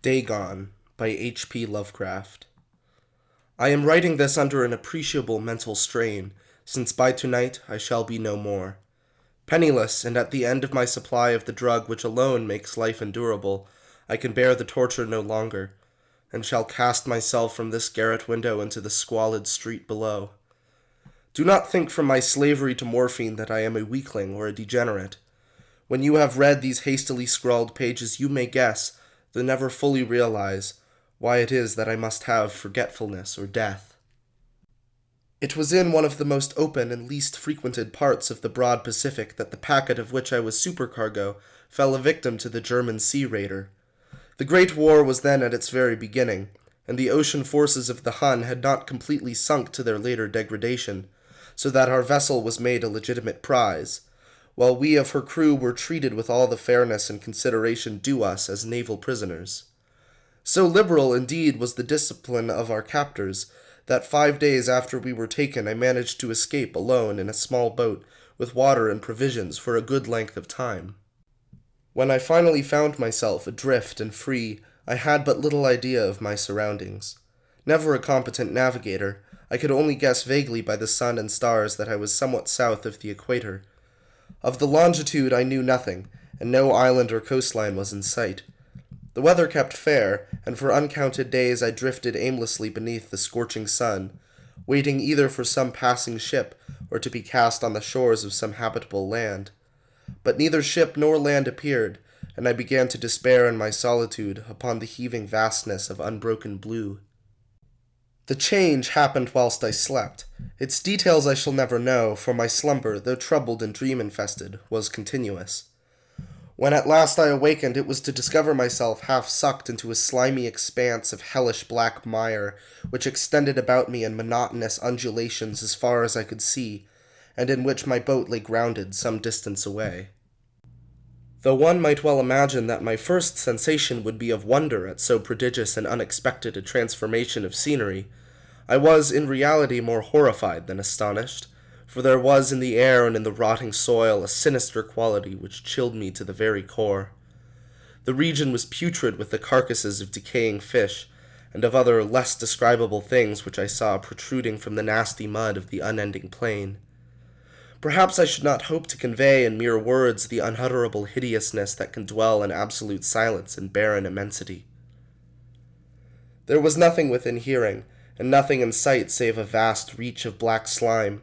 Dagon by H.P. Lovecraft. I am writing this under an appreciable mental strain, since by tonight I shall be no more. Penniless, and at the end of my supply of the drug which alone makes life endurable, I can bear the torture no longer, and shall cast myself from this garret window into the squalid street below. Do not think from my slavery to morphine that I am a weakling or a degenerate. When you have read these hastily scrawled pages, you may guess, though never fully realize, why it is that I must have forgetfulness or death. It was in one of the most open and least frequented parts of the broad Pacific that the packet of which I was supercargo fell a victim to the German sea raider. The Great War was then at its very beginning, and the ocean forces of the Hun had not completely sunk to their later degradation, so that our vessel was made a legitimate prize, while we of her crew were treated with all the fairness and consideration due us as naval prisoners. So liberal, indeed, was the discipline of our captors, that 5 days after we were taken I managed to escape alone in a small boat with water and provisions for a good length of time. When I finally found myself adrift and free, I had but little idea of my surroundings. Never a competent navigator, I could only guess vaguely by the sun and stars that I was somewhat south of the equator. Of the longitude I knew nothing, and no island or coastline was in sight. The weather kept fair, and for uncounted days I drifted aimlessly beneath the scorching sun, waiting either for some passing ship or to be cast on the shores of some habitable land. But neither ship nor land appeared, and I began to despair in my solitude upon the heaving vastness of unbroken blue. The change happened whilst I slept. Its details I shall never know, for my slumber, though troubled and dream-infested, was continuous. When at last I awakened, it was to discover myself half sucked into a slimy expanse of hellish black mire, which extended about me in monotonous undulations as far as I could see, and in which my boat lay grounded some distance away. Though one might well imagine that my first sensation would be of wonder at so prodigious and unexpected a transformation of scenery, I was in reality more horrified than astonished, for there was in the air and in the rotting soil a sinister quality which chilled me to the very core. The region was putrid with the carcasses of decaying fish, and of other less describable things which I saw protruding from the nasty mud of the unending plain. Perhaps I should not hope to convey in mere words the unutterable hideousness that can dwell in absolute silence and barren immensity. There was nothing within hearing, and nothing in sight save a vast reach of black slime,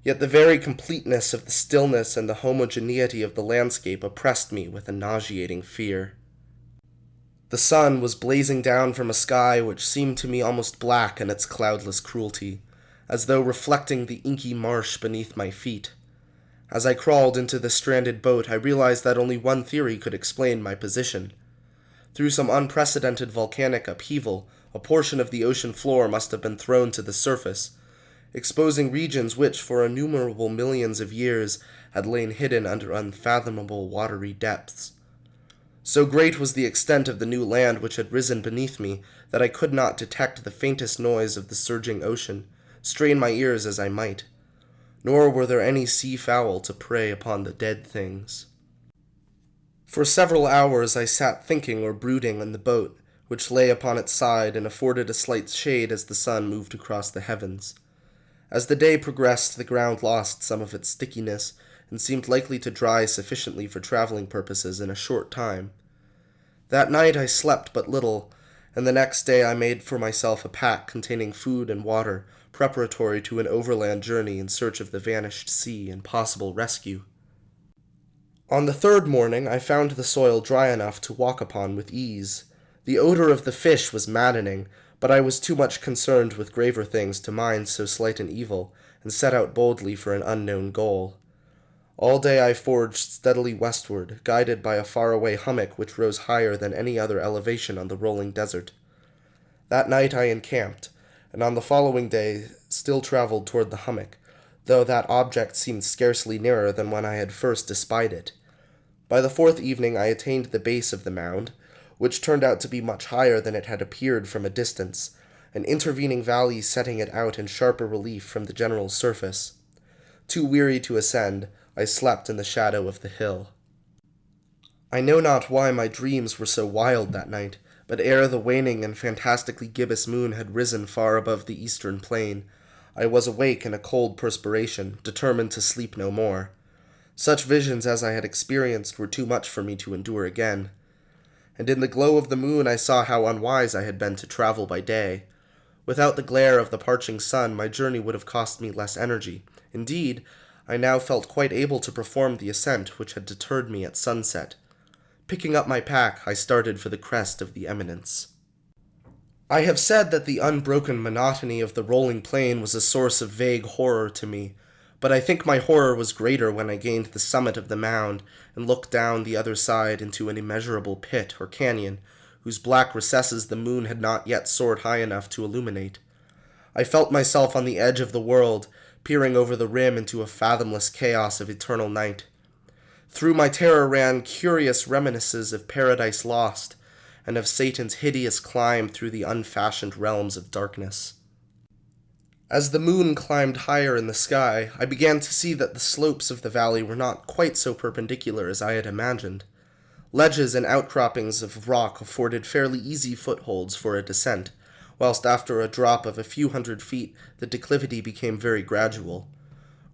yet the very completeness of the stillness and the homogeneity of the landscape oppressed me with a nauseating fear. The sun was blazing down from a sky which seemed to me almost black in its cloudless cruelty, as though reflecting the inky marsh beneath my feet. As I crawled into the stranded boat, I realized that only one theory could explain my position. Through some unprecedented volcanic upheaval, a portion of the ocean floor must have been thrown to the surface, exposing regions which, for innumerable millions of years, had lain hidden under unfathomable watery depths. So great was the extent of the new land which had risen beneath me that I could not detect the faintest noise of the surging ocean, strain my ears as I might, nor were there any sea fowl to prey upon the dead things. For several hours I sat thinking or brooding in the boat, which lay upon its side and afforded a slight shade as the sun moved across the heavens. As the day progressed, the ground lost some of its stickiness, and seemed likely to dry sufficiently for traveling purposes in a short time. That night I slept but little, and the next day I made for myself a pack containing food and water, preparatory to an overland journey in search of the vanished sea and possible rescue. On the third morning I found the soil dry enough to walk upon with ease. The odor of the fish was maddening, but I was too much concerned with graver things to mind so slight an evil, and set out boldly for an unknown goal. All day I forged steadily westward, guided by a faraway hummock which rose higher than any other elevation on the rolling desert. That night I encamped, and on the following day still traveled toward the hummock, though that object seemed scarcely nearer than when I had first espied it. By the fourth evening I attained the base of the mound, which turned out to be much higher than it had appeared from a distance, an intervening valley setting it out in sharper relief from the general surface. Too weary to ascend, I slept in the shadow of the hill. I know not why my dreams were so wild that night, but ere the waning and fantastically gibbous moon had risen far above the eastern plain, I was awake in a cold perspiration, determined to sleep no more. Such visions as I had experienced were too much for me to endure again. And in the glow of the moon I saw how unwise I had been to travel by day. Without the glare of the parching sun, my journey would have cost me less energy. Indeed, I now felt quite able to perform the ascent which had deterred me at sunset. Picking up my pack, I started for the crest of the eminence. I have said that the unbroken monotony of the rolling plain was a source of vague horror to me, but I think my horror was greater when I gained the summit of the mound and looked down the other side into an immeasurable pit or canyon, whose black recesses the moon had not yet soared high enough to illuminate. I felt myself on the edge of the world, peering over the rim into a fathomless chaos of eternal night. Through my terror ran curious reminiscences of Paradise Lost, and of Satan's hideous climb through the unfashioned realms of darkness. As the moon climbed higher in the sky, I began to see that the slopes of the valley were not quite so perpendicular as I had imagined. Ledges and outcroppings of rock afforded fairly easy footholds for a descent, whilst after a drop of a few hundred feet the declivity became very gradual.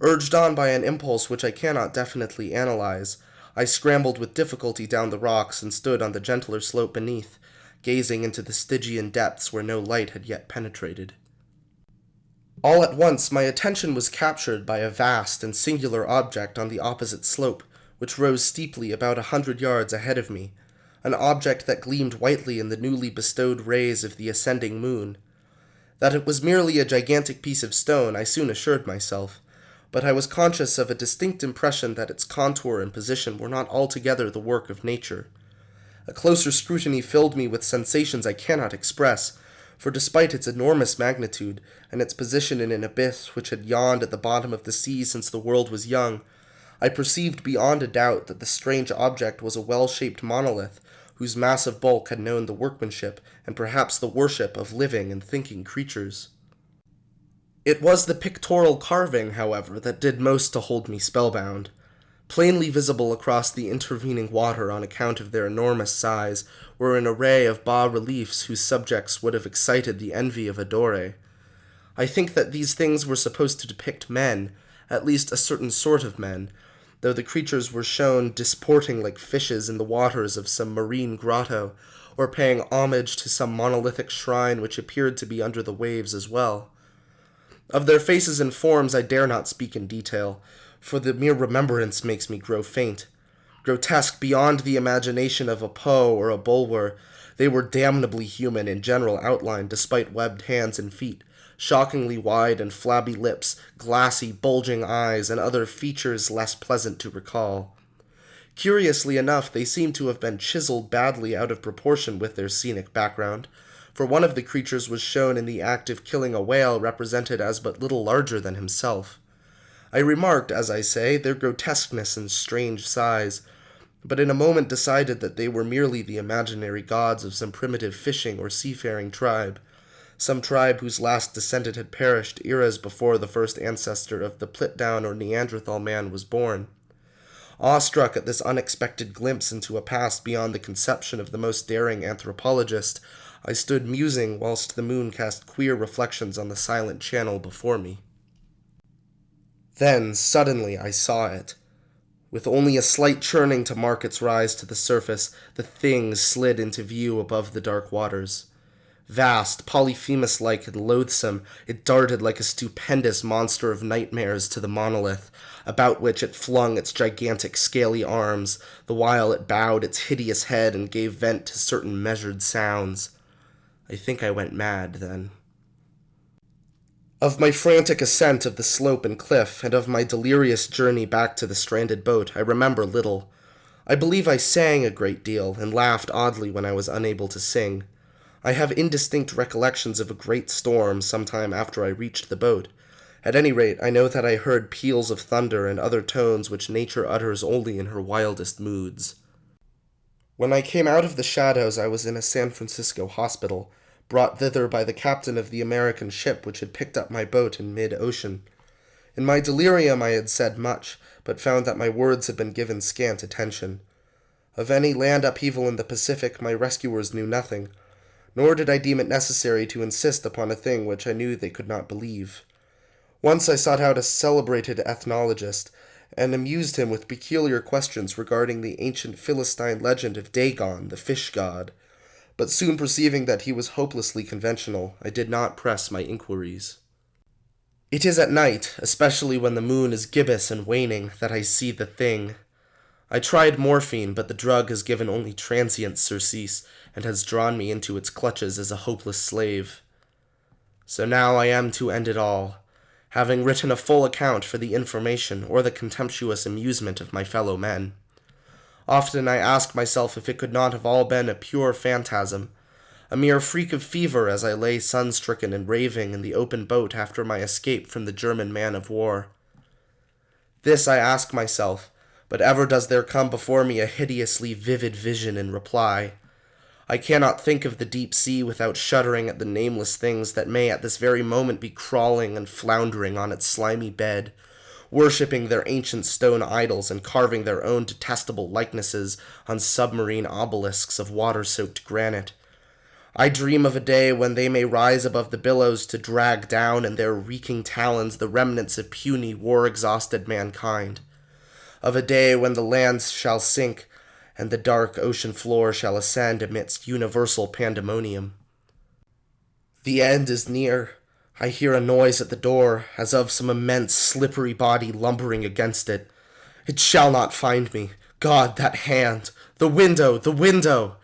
Urged on by an impulse which I cannot definitely analyze, I scrambled with difficulty down the rocks and stood on the gentler slope beneath, gazing into the Stygian depths where no light had yet penetrated. All at once my attention was captured by a vast and singular object on the opposite slope, which rose steeply about 100 yards ahead of me, an object that gleamed whitely in the newly bestowed rays of the ascending moon. That it was merely a gigantic piece of stone I soon assured myself, but I was conscious of a distinct impression that its contour and position were not altogether the work of nature. A closer scrutiny filled me with sensations I cannot express, for despite its enormous magnitude, and its position in an abyss which had yawned at the bottom of the sea since the world was young, I perceived beyond a doubt that the strange object was a well-shaped monolith, whose massive bulk had known the workmanship, and perhaps the worship, of living and thinking creatures. It was the pictorial carving, however, that did most to hold me spellbound. Plainly visible across the intervening water on account of their enormous size were an array of bas-reliefs whose subjects would have excited the envy of a Dore. I think that these things were supposed to depict men, at least a certain sort of men, though the creatures were shown disporting like fishes in the waters of some marine grotto, or paying homage to some monolithic shrine which appeared to be under the waves as well. Of their faces and forms I dare not speak in detail, for the mere remembrance makes me grow faint. Grotesque beyond the imagination of a Poe or a Bulwer, they were damnably human in general outline despite webbed hands and feet, shockingly wide and flabby lips, glassy, bulging eyes, and other features less pleasant to recall. Curiously enough, they seemed to have been chiseled badly out of proportion with their scenic background, for one of the creatures was shown in the act of killing a whale represented as but little larger than himself. I remarked, as I say, their grotesqueness and strange size, but in a moment decided that they were merely the imaginary gods of some primitive fishing or seafaring tribe, some tribe whose last descendant had perished eras before the first ancestor of the Plitdown or Neanderthal man was born. Awestruck at this unexpected glimpse into a past beyond the conception of the most daring anthropologist, I stood musing whilst the moon cast queer reflections on the silent channel before me. Then, suddenly, I saw it. With only a slight churning to mark its rise to the surface, the thing slid into view above the dark waters. Vast, Polyphemus-like, and loathsome, it darted like a stupendous monster of nightmares to the monolith, about which it flung its gigantic scaly arms, the while it bowed its hideous head and gave vent to certain measured sounds. I think I went mad then. Of my frantic ascent of the slope and cliff, and of my delirious journey back to the stranded boat, I remember little. I believe I sang a great deal, and laughed oddly when I was unable to sing. I have indistinct recollections of a great storm some time after I reached the boat. At any rate, I know that I heard peals of thunder and other tones which nature utters only in her wildest moods. When I came out of the shadows, I was in a San Francisco hospital, brought thither by the captain of the American ship which had picked up my boat in mid-ocean. In my delirium I had said much, but found that my words had been given scant attention. Of any land upheaval in the Pacific my rescuers knew nothing, nor did I deem it necessary to insist upon a thing which I knew they could not believe. Once I sought out a celebrated ethnologist, and amused him with peculiar questions regarding the ancient Philistine legend of Dagon, the fish god, but soon perceiving that he was hopelessly conventional, I did not press my inquiries. It is at night, especially when the moon is gibbous and waning, that I see the thing. I tried morphine, but the drug has given only transient surcease, and has drawn me into its clutches as a hopeless slave. So now I am to end it all, having written a full account for the information or the contemptuous amusement of my fellow men. Often I ask myself if it could not have all been a pure phantasm, a mere freak of fever as I lay sun-stricken and raving in the open boat after my escape from the German man-of-war. This I ask myself, but ever does there come before me a hideously vivid vision in reply. I cannot think of the deep sea without shuddering at the nameless things that may at this very moment be crawling and floundering on its slimy bed, worshipping their ancient stone idols and carving their own detestable likenesses on submarine obelisks of water-soaked granite. I dream of a day when they may rise above the billows to drag down in their reeking talons the remnants of puny, war-exhausted mankind. Of a day when the lands shall sink, and the dark ocean floor shall ascend amidst universal pandemonium. The end is near. I hear a noise at the door, as of some immense, slippery body lumbering against it. It shall not find me. God, that hand! The window! The window!